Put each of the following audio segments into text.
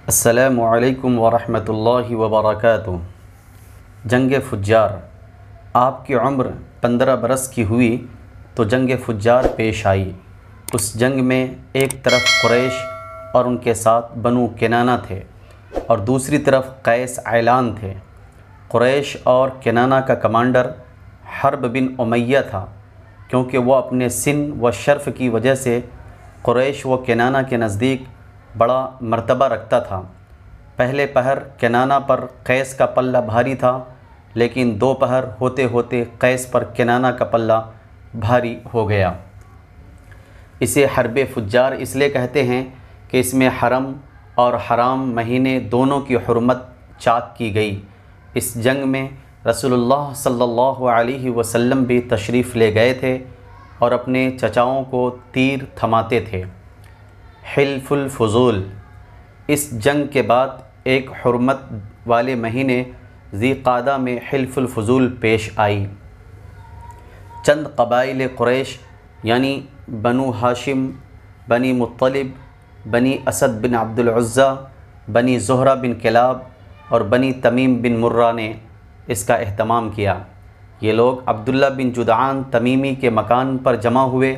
अस्सलामु अलैकुम वरहमतुल्लाहि वबरकातुहू। जंग फुज्जार। आपकी उम्र 15 बरस की हुई तो जंग फुज्जार पेश आई। उस जंग में एक तरफ कुरैश और उनके साथ बनु किनाना थे और दूसरी तरफ कैस ऐलान थे। कुरैश और किनाना का कमांडर हर्ब बिन उमैया था, क्योंकि वह अपने सिन व शर्फ़ की वजह से कुरैश व किनाना के नज़दीक बड़ा मर्तबा रखता था। पहले पहर किनाना पर कैस का पल्ला भारी था, लेकिन दो पहर होते होते कैस पर किनाना का पल्ला भारी हो गया। इसे हर्ब फुज्जार इसलिए कहते हैं कि इसमें हरम और हराम महीने दोनों की हुर्मत चाक की गई। इस जंग में रसूलुल्लाह सल्लल्लाहु अलैहि वसल्लम भी तशरीफ़ ले गए थे और अपने चचाओं को तीर थमाते थे। हिल्फुल फ़ुज़ूल। इस जंग के बाद एक हुर्मत वाले महीने ज़ीक़ादा में हिल्फुल फ़ुज़ूल पेश आई। चंद क़बाइल कुरैश यानी बनु हाशिम, बनी मुत्तलिब, बनी असद बिन अब्दुल उज़्ज़ा, बनी ज़ुहरा बिन किलाब और बनी तमीम बिन मुर्रा ने इसका एहतमाम किया। ये लोग अब्दुल्ला बिन जुदआन तमीमी के मकान पर जमा हुए,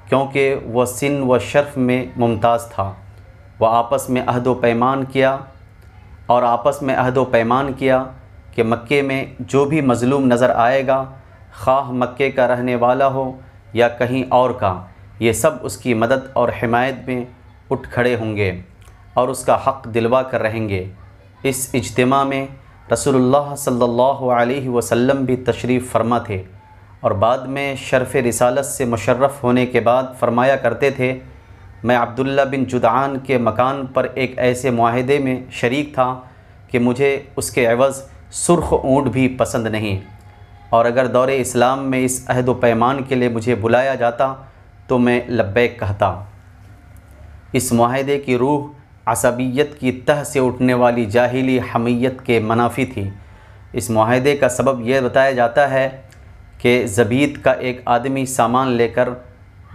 क्योंकि वह सिन व शर्फ़ में मुमताज़ था। वह आपस में अहद व पैमान किया कि मक्के में जो भी मज़लूम नज़र आएगा, ख़्वाह मक्के का रहने वाला हो या कहीं और का, ये सब उसकी मदद और हिमायत में उठ खड़े होंगे और उसका हक़ दिलवा कर रहेंगे। इस इज्तिमा में रसूलुल्लाह सल्लल्लाहु अलैहि वसल्लम भी तशरीफ़ फरमा थे और बाद में शर्फ़ रिसालत से मुशर्रफ़ होने के बाद फ़रमाया करते थे, मैं अब्दुल्ला बिन जुदआन के मकान पर एक ऐसे मुआहदे में शरीक था कि मुझे उसके एवज़ सुर्ख़ ऊँट भी पसंद नहीं, और अगर दौरे इस्लाम में इस अहद व पैमान के लिए मुझे बुलाया जाता तो मैं लब्बैक कहता। इस मुआहदे की रूह असबियत की तह से उठने वाली जाहिली हमीयत के मनाफी थी। इस मुआहदे का सबब यह बताया जाता है कि ज़बीत का एक आदमी सामान लेकर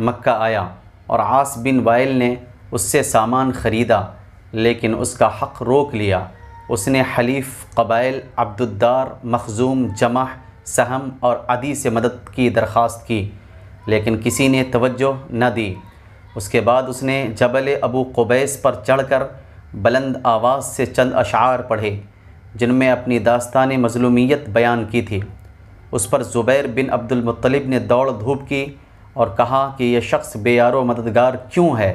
मक्का आया और आस बिन वाइल ने उससे सामान ख़रीदा, लेकिन उसका हक़ रोक लिया। उसने हलीफ़ क़बाइल अब्दुद्दार, मखज़ूम, जमह, सहम और अदी से मदद की दरख्वास्त की, लेकिन किसी ने तवज्जो न दी। उसके बाद उसने जबल अबू क़ुबैस पर चढ़कर बुलंद आवाज़ से चंद अशार पढ़े, जिनमें अपनी दास्तान मज़लूमियत बयान की थी। उस पर ज़ुबैर बिन अब्दुल मुत्तलिब ने दौड़ धूप की और कहा कि यह शख्स बेयारो मददगार क्यों है।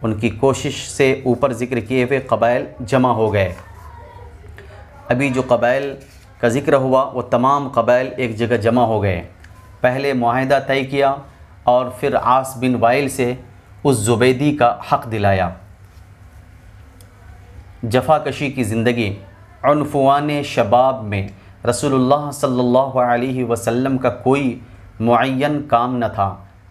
उनकी कोशिश से ऊपर ज़िक्र किए हुए क़बाइल जमा हो गए। अभी जो क़बाइल का ज़िक्र हुआ वो तमाम क़बाइल एक जगह जमा हो गए। पहले मुआहदा तय किया और फिर आस बिन वाइल से उस ज़ुबैदी का हक़ दिलाया। जफ़ाकशी की ज़िंदगी। उन्फ़ुआन शबाब में रसूलुल्लाह सल्लल्लाहु अलैहि वसल्लम का कोई मुअय्यन काम न था।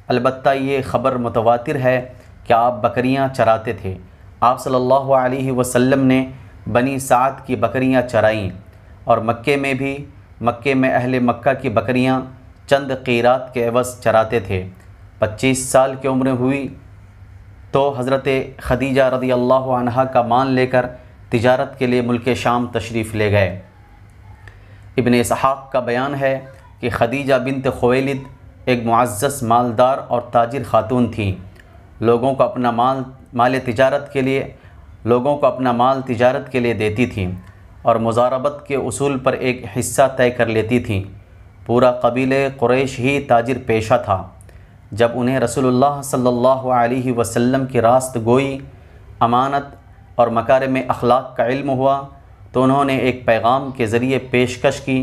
अलबत्ता ये ख़बर मुतवातिर है कि आप बकरियां चराते थे। आप सल्लल्लाहु अलैहि वसल्लम ने बनी साद की बकरियां चराईं और मक्के में अहले मक्का की बकरियां चंद क़ीरात के एवज़ चराते थे। 25 साल की उम्र हुई तो हज़रत खदीजा रज़ी अल्लाह अन्हा का मान लेकर तिजारत के लिए मुल्क शाम तशरीफ़ ले गए। इब्न इसहाक़ का बयान है कि खदीजा बिन्त खुवैलिद एक मुअज़्ज़ज़, मालदार और ताजिर ख़ातून थीं। लोगों को अपना माल तिजारत के लिए देती थीं और मुज़ारबत के उसूल पर एक हिस्सा तय कर लेती थीं। पूरा कबीले कुरैश ही ताजिर पेशा था। जब उन्हें रसूलुल्लाह सल्लल्लाहु अलैहि वसल्लम की रास्त गोई, अमानत और मकारिम अखलाक का इल्म हुआ तो उन्होंने एक पैगाम के ज़रिए पेशकश की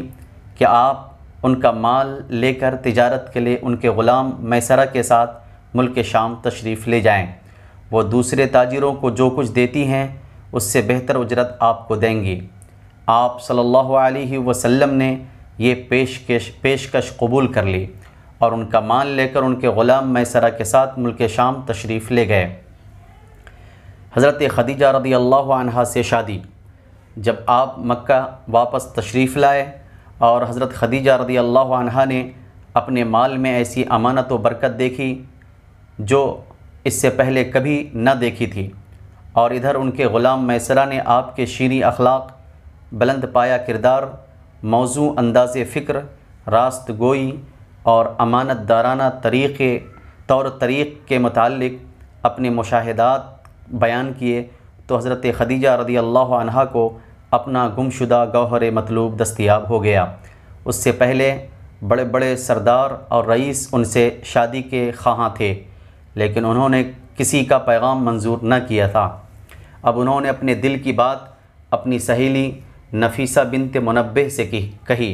कि आप उनका माल लेकर तिजारत के लिए उनके ग़ुलाम मैसरा के साथ मुल्क शाम तशरीफ़ ले जाएं। वो दूसरे ताजिरों को जो कुछ देती हैं उससे बेहतर उजरत आपको देंगी। आप सल्लल्लाहु अलैहि वसल्लम ने ये पेशकश कबूल कर ली और उनका माल लेकर उनके ग़ुलाम मैसरा के साथ मुल्क शाम तशरीफ़ ले गए। हज़रत खदीजा रज़ी अल्लाह अन्हा से शादी। जब आप मक्का वापस तशरीफ़ लाए और हज़रत खदीजा रज़ी अल्लाह अन्हा ने अपने माल में ऐसी अमानत व बरकत देखी जो इससे पहले कभी न देखी थी, और इधर उनके ग़ुलाम मैसरा ने आपके शीरी अखलाक, बुलंद पाया किरदार, मौजू अंदाज़ फ़िक्र, रास्त गोई और अमानत दाराना तौर तरीक़ के मुताल्लिक़ अपने मुशाहिदात बयान किए तो हज़रत ख़दीजा रज़ी अल्लाह अन्हा को अपना गुमशुदा गौहर मतलूब दस्तयाब हो गया। उससे पहले बड़े बड़े सरदार और रईस उनसे शादी के ख़्वाहां थे, लेकिन उन्होंने किसी का पैगाम मंजूर न किया था। अब उन्होंने अपने दिल की बात अपनी सहेली नफ़ीसा बिनत मुनब्बिह से कही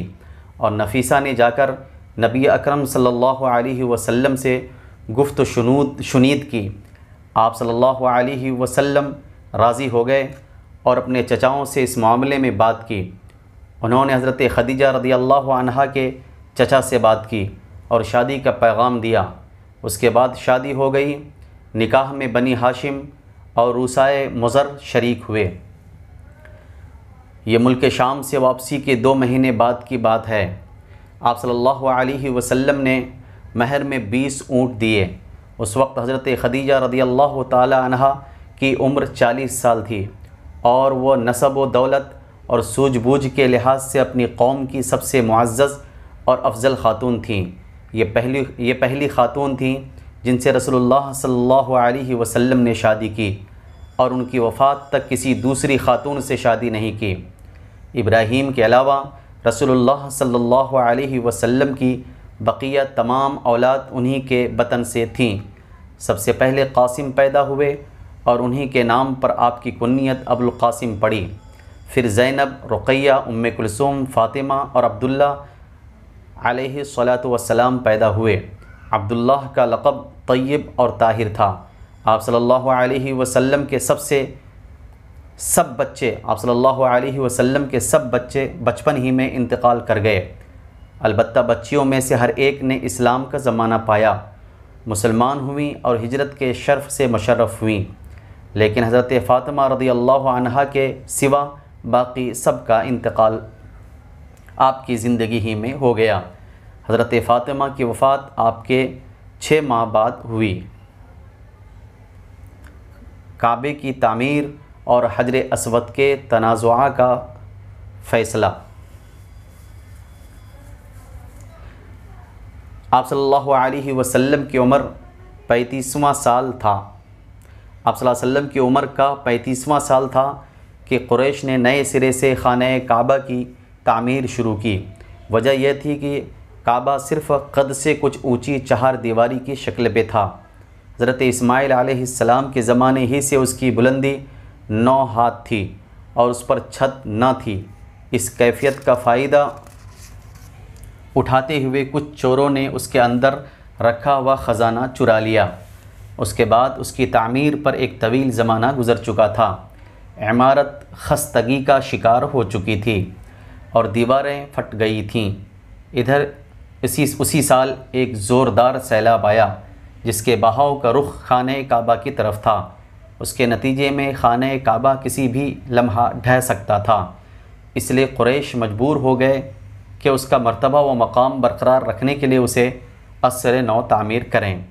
और नफ़ीसा ने जाकर नबी अकरम सल्लल्लाहु अलैहि वसल्लम से गुफ्त शुनीद की। आप सल्लल्लाहु अलैहि वसल्लम राज़ी हो गए और अपने चचाओं से इस मामले में बात की। उन्होंने हज़रत ख़दीजा रज़ी अल्लाह अन्हा के चचा से बात की और शादी का पैगाम दिया। उसके बाद शादी हो गई। निकाह में बनी हाशिम और रूसाए मुज़र शरीक हुए। ये मुल्क शाम से वापसी के 2 महीने बाद की बात है। आप सल्लल्लाहु अलैहि वसल्लम ने महर में 20 ऊँट दिए। उस वक्त हज़रत ख़दीजा रज़ी अल्लाह ताला अन्हा की उम्र 40 साल थी और वह नसब व दौलत और सूझबूझ के लिहाज से अपनी कौम की सबसे मुअज़्ज़ज़ और अफजल ख़ातून थीं। ये पहली ख़ातून थीं जिनसे रसूलुल्लाह सल्लल्लाहु अलैहि वसल्लम ने शादी की और उनकी वफ़ात तक किसी दूसरी ख़ातून से शादी नहीं की। इब्राहीम के अलावा रसूलुल्लाह सल्लल्लाहु अलैहि वसल्लम की बक़िया तमाम औलाद उन्हीं के बतन से थीं। सबसे पहले कासिम पैदा हुए और उन्हीं के नाम पर आपकी कुन्नियत अबुल क़ासिम पड़ी। फिर ज़ैनब, रुक़ैया, उम्मे कुलसूम, फ़ातिमा और अब्दुल्ला अलैहिस्सलातु वस्सलाम पैदा हुए। अब्दुल्लाह का लक़ब तय्यब और ताहिर था। आप सल्लल्लाहु अलैहि वसल्लम के सब बच्चे बचपन ही में इंतकाल कर गए। अलबत्ता बच्चियों में से हर एक ने इस्लाम का ज़माना पाया, मुसलमान हुई और हिजरत के शर्फ़ से मुशर्रफ़ हुई। लेकिन हज़रत फ़ातिमा रज़ी अल्लाह अन्हा के सिवा बाकी सब का इंतकाल आपकी ज़िंदगी ही में हो गया। हज़रत फ़ातिमा की वफ़ात आपके 6 माह बाद हुई। काबे की तामीर और हजर अस्वद के तनाज़ुआ का फ़ैसला। आप सल्लल्लाहु अलैहि वसल्लम की उम्र 35वां साल था। आप सल्लल्लाहु अलैहि वसल्लम की उम्र का 35वां साल था कि कुरैश ने नए सिरे से खाने काबा की तामीर शुरू की। वजह यह थी कि काबा सिर्फ़ कद से कुछ ऊंची 4 दीवारी की शक्ल पे था। हज़रत इस्माइल अलैहिस्सलाम के ज़माने ही से उसकी बुलंदी 9 हाथ थी और उस पर छत न थी। इस कैफियत का फ़ायदा उठाते हुए कुछ चोरों ने उसके अंदर रखा हुआ ख़जाना चुरा लिया। उसके बाद उसकी तामीर पर एक तवील ज़माना गुज़र चुका था। इमारत खस्तगी का शिकार हो चुकी थी और दीवारें फट गई थीं। इधर उसी साल एक ज़ोरदार सैलाब आया जिसके बहाव का रुख खाने काबा की तरफ था। उसके नतीजे में खाने काबा किसी भी लम्हा ढह सकता था। इसलिए कुरैश मजबूर हो गए कि उसका मर्तबा व मकाम बरकरार रखने के लिए उसे असर नौ तामीर करें।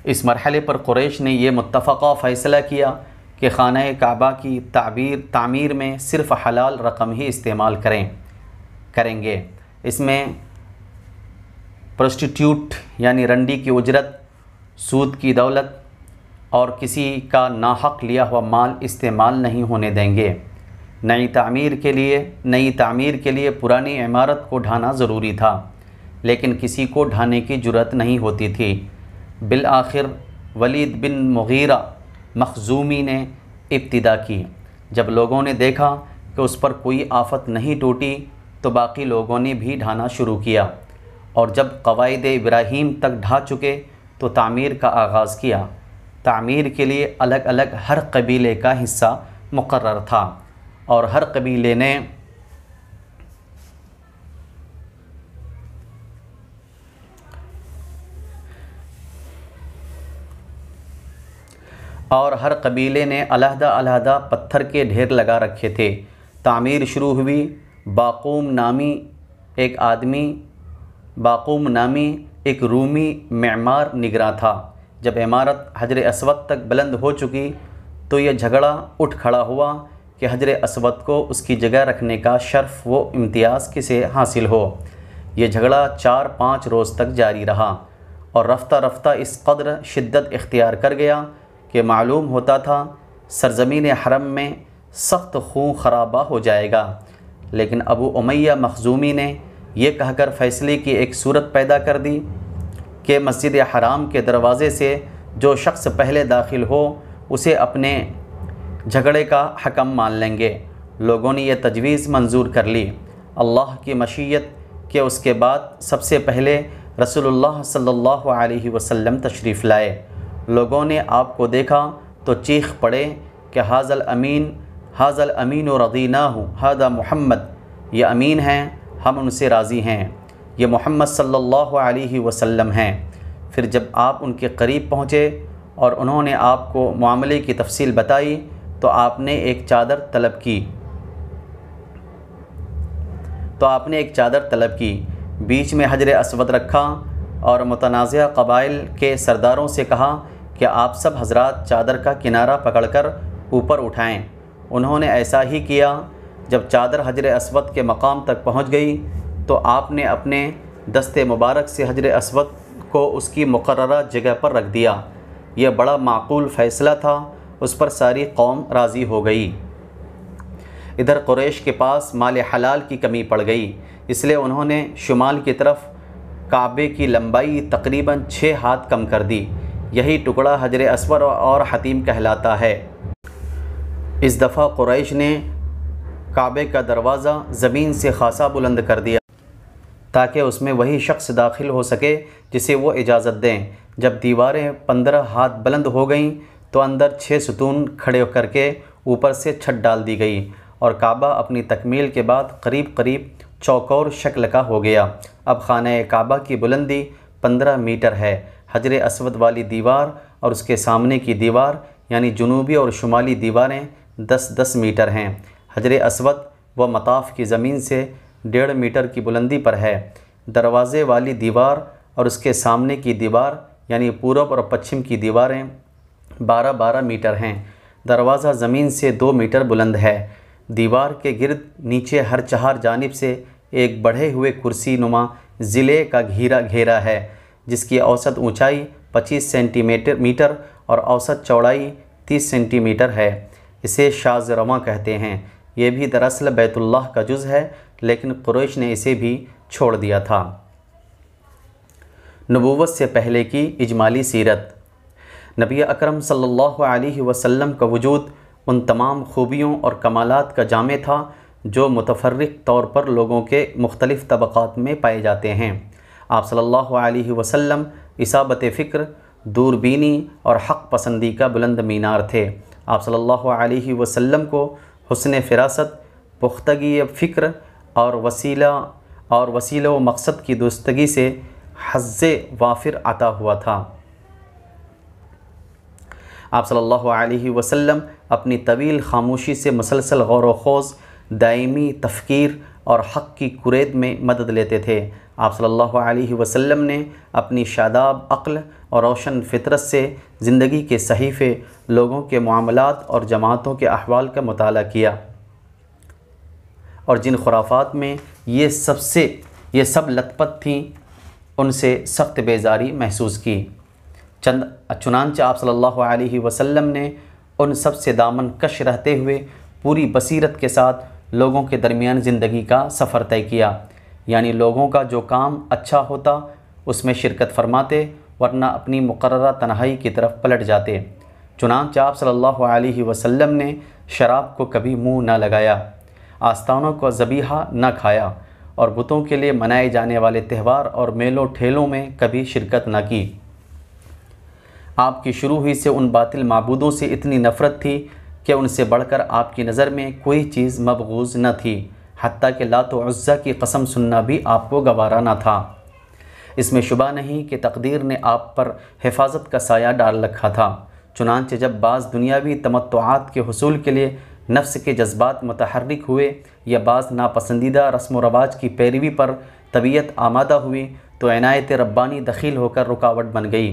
इस मरहले पर कुरैश ने यह मुत्तफ़क़ा फ़ैसला किया कि खाना काबा की तामीर में सिर्फ़ हलाल रकम ही इस्तेमाल करेंगे। इसमें प्रोस्टिट्यूट यानी रंडी की उजरत, सूद की दौलत और किसी का नाहक लिया हुआ माल इस्तेमाल नहीं होने देंगे। नई तामीर के लिए पुरानी इमारत को ढाना ज़रूरी था, लेकिन किसी को ढाने की जुर्रत नहीं होती थी। बिल आखिर वलीद बिन मुगीरा मखज़ूमी ने इब्तिदा की। जब लोगों ने देखा कि उस पर कोई आफत नहीं टूटी तो बाकी लोगों ने भी ढाना शुरू किया और जब क़वाइद इब्राहीम तक ढा चुके तो तामीर का आगाज़ किया। तामीर के लिए अलग अलग हर कबीले का हिस्सा मुकर्रर था और हर कबीले ने अलहदा पत्थर के ढेर लगा रखे थे। तामीर शुरू हुई। बाक़ूम नामी एक रूमी मेमार निगरां था। जब इमारत हजर अस्वद तक बुलंद हो चुकी तो ये झगड़ा उठ खड़ा हुआ कि हजर अस्वद को उसकी जगह रखने का शर्फ व इम्तियाज़ किसे हासिल हो। ये झगड़ा 4-5 रोज़ तक जारी रहा और रफ्ता रफ्ता इस कदर शिद्दत इख्तियार कर गया कि मालूम होता था सरज़मीन हरम में सख्त खून खराबा हो जाएगा। लेकिन अबू उमैया मखज़ूमी ने यह कहकर फ़ैसले की एक सूरत पैदा कर दी कि मस्जिद हराम के दरवाज़े से जो शख्स पहले दाखिल हो उसे अपने झगड़े का हकम मान लेंगे। लोगों ने यह तजवीज़ मंजूर कर ली। अल्लाह की मशीयत के उसके बाद सबसे पहले रसूलुल्लाह सल्लल्लाहु अलैहि वसल्लम तशरीफ़ लाए। लोगों ने आपको देखा तो चीख पड़े कि हाज़ल अमीन व रदीनाहु हादा मुहम्मद, ये अमीन हैं, हम उनसे राज़ी हैं, ये मोहम्मद सल्लल्लाहु अलैहि वसल्लम हैं। फिर जब आप उनके करीब पहुँचे और उन्होंने आपको मामले की तफसील बताई तो आपने एक चादर तलब की, बीच में हजर अस्वद रखा और मुतनाज़िया क़बाइल के सरदारों से कहा कि आप सब हजरात चादर का किनारा पकड़कर ऊपर उठाएं। उन्होंने ऐसा ही किया। जब चादर हजर अस्वद के मकाम तक पहुंच गई तो आपने अपने दस्ते मुबारक से हजर अस्वद को उसकी मुकर्ररा जगह पर रख दिया। यह बड़ा माकूल फ़ैसला था, उस पर सारी कौम राज़ी हो गई। इधर कुरैश के पास माल हलाल की कमी पड़ गई, इसलिए उन्होंने शुमाल की तरफ काबे की लंबाई तकरीबन 6 हाथ कम कर दी। यही टुकड़ा हजर अस्वद और हतीम कहलाता है। इस दफ़ा कुरैश ने काबे का दरवाज़ा ज़मीन से खासा बुलंद कर दिया ताकि उसमें वही शख्स दाखिल हो सके जिसे वो इजाज़त दें। जब दीवारें 15 हाथ बुलंद हो गईं तो अंदर 6 सतून खड़े करके ऊपर से छत डाल दी गई और काबा अपनी तकमील के बाद करीब करीब चौकोर शक्ल का हो गया। अब खाने काबा की बुलंदी 15 मीटर है। हजर अस्वद वाली दीवार और उसके सामने की दीवार यानी जुनूबी और शुमाली दीवारें 10-10 मीटर हैं। हजर अस्वद व मताफ़ की ज़मीन से 1.5 मीटर की बुलंदी पर है। दरवाज़े वाली दीवार और उसके सामने की दीवार यानी पूरब और पश्चिम की दीवारें 12-12 मीटर हैं। दरवाज़ा ज़मीन से 2 मीटर बुलंद है। दीवार के गिर्द नीचे हर 4 जानिब से एक बढ़े हुए कुर्सी नुमा ज़िले का घेरा है जिसकी औसत ऊंचाई 25 सेंटीमीटर और औसत चौड़ाई 30 सेंटीमीटर है। इसे शाज़रवा कहते हैं। ये भी दरअसल बैतुल्लाह का जुज़ है, लेकिन कुरैश ने इसे भी छोड़ दिया था। नबूवत से पहले की इजमाली सीरत। नबी अकरम सल्लल्लाहु अलैहि वसल्लम का वजूद उन तमाम खूबियों और कमालात का जामे था जो मुतफर्रिक़ तौर पर लोगों के मुख्तलिफ़ तबक़ात में पाए जाते हैं। आप सल्लल्लाहु अलैहि वसल्लम इसाबत फ़िक्र, दूरबीनी और हक़ पसंदी का बुलंद मीनार थे। आप सल्लल्लाहु अलैहि वसल्लम को हुस्न फ़िरासत, पुख्तगी फ़िक्र और वसीला व मकसद की दुरुस्तगी से हज़्ज़े वाफ़िर अता हुआ था। आप सल्लल्लाहु अलैहि वसल्लम अपनी तवील खामोशी से मुसलसल गौर व ख़ौज़, दायमी तफ़कीर और हक़ की कुरैद में मदद लेते थे। आप सल्लल्लाहु अलैहि वसल्लम ने अपनी शादाब अक़्ल और रोशन फ़ितरत से ज़िंदगी के सहीफ़े, लोगों के मामलात और जमातों के अहवाल का मुताला किया और जिन खुराफ़ात में ये सब लतपत थीं उनसे सख्त बेजारी महसूस की। चुनांचे आप सल्लल्लाहु अलैहि वसल्लम ने उन सब से दामन कश रहते हुए पूरी बसीरत के साथ लोगों के दरमियान ज़िंदगी का सफ़र तय किया। यानी लोगों का जो काम अच्छा होता उसमें शिरकत फरमाते, वरना अपनी मुकर्ररा तन्हाई की तरफ पलट जाते। चुनांचे आप सल्लल्लाहु अलैहि वसल्लम ने शराब को कभी मुँह न लगाया, आस्तानों को ज़बीहा न खाया और बुतों के लिए मनाए जाने वाले त्यौहार और मेलों ठेलों में कभी शिरकत न की। आपकी शुरू हुई से उन बातिल माबूदों से इतनी नफ़रत थी कि उनसे बढ़कर आपकी नज़र में कोई चीज़ मबगूज़ न थी। हत्ता कि लात व उज़्ज़ा की कसम सुनना भी आपको गवारा न था। इसमें शुबा नहीं कि तकदीर ने आप पर हिफाजत का साया डाल रखा था। चुनांचे जब बाज़ दुनियावी तमत्तुआत के हुसूल के लिए नफ्स के जज्बात मुतहर्रिक हुए या बाज़ नापसंदीदा रस्म व रवाज की पैरवी पर तबीयत आमादा हुई तो इनायत रब्बानी दखील होकर रुकावट बन गई।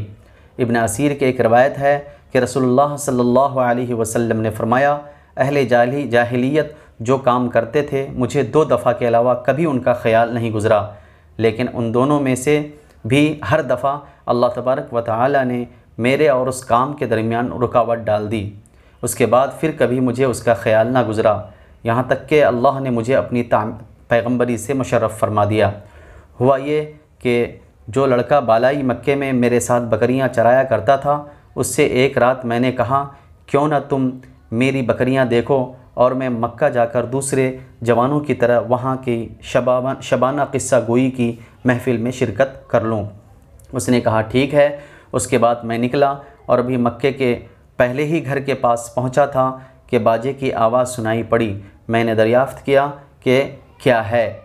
इब्न असीर के एक रवायत है कि रसूलुल्लाह सल्लल्लाहु अलैहि वसल्लम ने फरमाया, अहले जाहिलियत जो काम करते थे मुझे 2 दफ़ा के अलावा कभी उनका ख्याल नहीं गुज़रा, लेकिन उन दोनों में से भी हर दफ़ा अल्लाह तबारक व तआला ने मेरे और उस काम के दरमियान रुकावट डाल दी। उसके बाद फिर कभी मुझे उसका ख्याल ना गुज़रा, यहाँ तक कि अल्लाह ने मुझे अपनी पैगम्बरी से मुशर्रफ़ फरमा दिया। हुआ ये कि जो लड़का बालाई मक्के में मेरे साथ बकरियां चराया करता था, उससे एक रात मैंने कहा, क्यों ना तुम मेरी बकरियां देखो और मैं मक्का जाकर दूसरे जवानों की तरह वहाँ की शबाना क़िस्सा गोई की महफ़िल में शिरकत कर लूँ। उसने कहा ठीक है। उसके बाद मैं निकला और अभी मक्के के पहले ही घर के पास पहुँचा था कि बाजे की आवाज़ सुनाई पड़ी। मैंने दरियाफ़्त किया कि क्या है।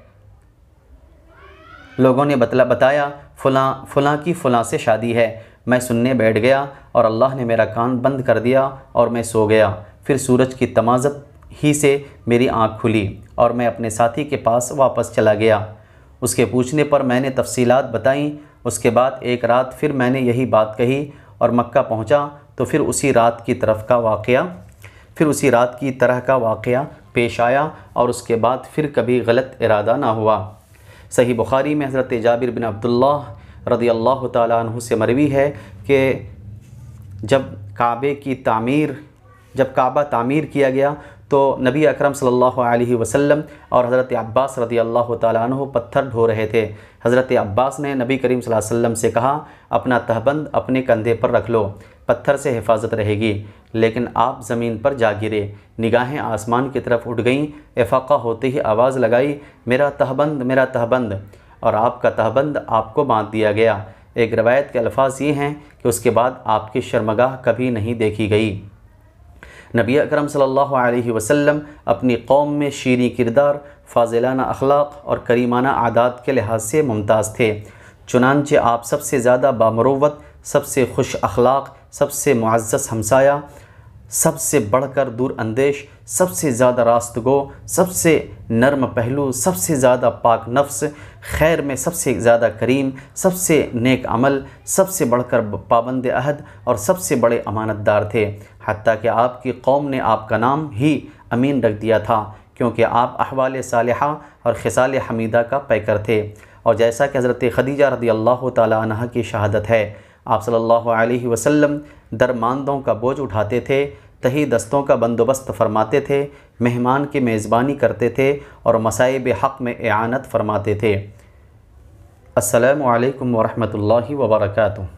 लोगों ने बताया फ़लाँ की फ़लाँ से शादी है। मैं सुनने बैठ गया और अल्लाह ने मेरा कान बंद कर दिया और मैं सो गया। फिर सूरज की तमाज़त ही से मेरी आँख खुली और मैं अपने साथी के पास वापस चला गया। उसके पूछने पर मैंने तफसीलात बताईं। उसके बाद एक रात फिर मैंने यही बात कही और मक्का पहुँचा तो फिर उसी रात की तरह का वाक़या पेश आया और उसके बाद फिर कभी गलत इरादा ना हुआ। सही बुखारी में हज़रत जाबिर बिन अब्दुल्लाह रज़ियल्लाहु ताला अन्हु से मरवी है कि जब काबा तामीर किया गया तो नबी अकरम सल्लल्लाहु अलैहि वसल्लम और हज़रत अब्बास रज़ियल्लाहु ताला अन्हु पत्थर ढो रहे थे। हज़रत अब्बास ने नबी करीम सल्लल्लाहु अलैहि वसल्लम से कहा, अपना तहबंद अपने कंधे पर रख लो, पत्थर से हिफाजत रहेगी। लेकिन आप ज़मीन पर जा गिरे, निगाहें आसमान की तरफ उठ गईं। इफ़ाक़ा होते ही आवाज़ लगाई, मेरा तहबंद, मेरा तहबंद, और आपका तहबंद आपको बांध दिया गया। एक रवायत के अल्फाज ये हैं कि उसके बाद आपकी शर्मगाह कभी नहीं देखी गई। नबी अकरम सल्लल्लाहु अलैहि वसल्लम अपनी कौम में शीरी किरदार, फाजिलाना अखलाक और करीमाना आदात के लिहाज से मुमताज़ थे। चुनांचे आप सबसे ज़्यादा बामरुव्वत, सबसे खुश अखलाक, सबसे मुअज़्ज़ज़ हमसाया, सबसे बढ़कर दूर अंदेश, सबसे ज़्यादा रास्तगो, सबसे नरम पहलू, सबसे ज़्यादा पाक नफ्स, खैर में सबसे ज़्यादा करीम, सबसे नेक अमल, सबसे बढ़कर पाबंद अहद और सबसे बड़े अमानतदार थे। हत्ता कि आपकी कौम ने आपका नाम ही अमीन रख दिया था, क्योंकि आप अहवाल सालिहा और खिसाल हमीदा का पैकर थे। और जैसा कि हज़रत खदीजा रज़ियल्लाहु ताला अन्हा की शहादत है, आप सल्लल्लाहु अलैहि वसल्लम दरमांदों का बोझ उठाते थे, तही दस्तों का बंदोबस्त फरमाते थे, मेहमान की मेज़बानी करते थे और मसाइब हक़ में इआनत फरमाते थे। अस्सलामु अलैकुम व रहमतुल्लाहि व बरकातुहू।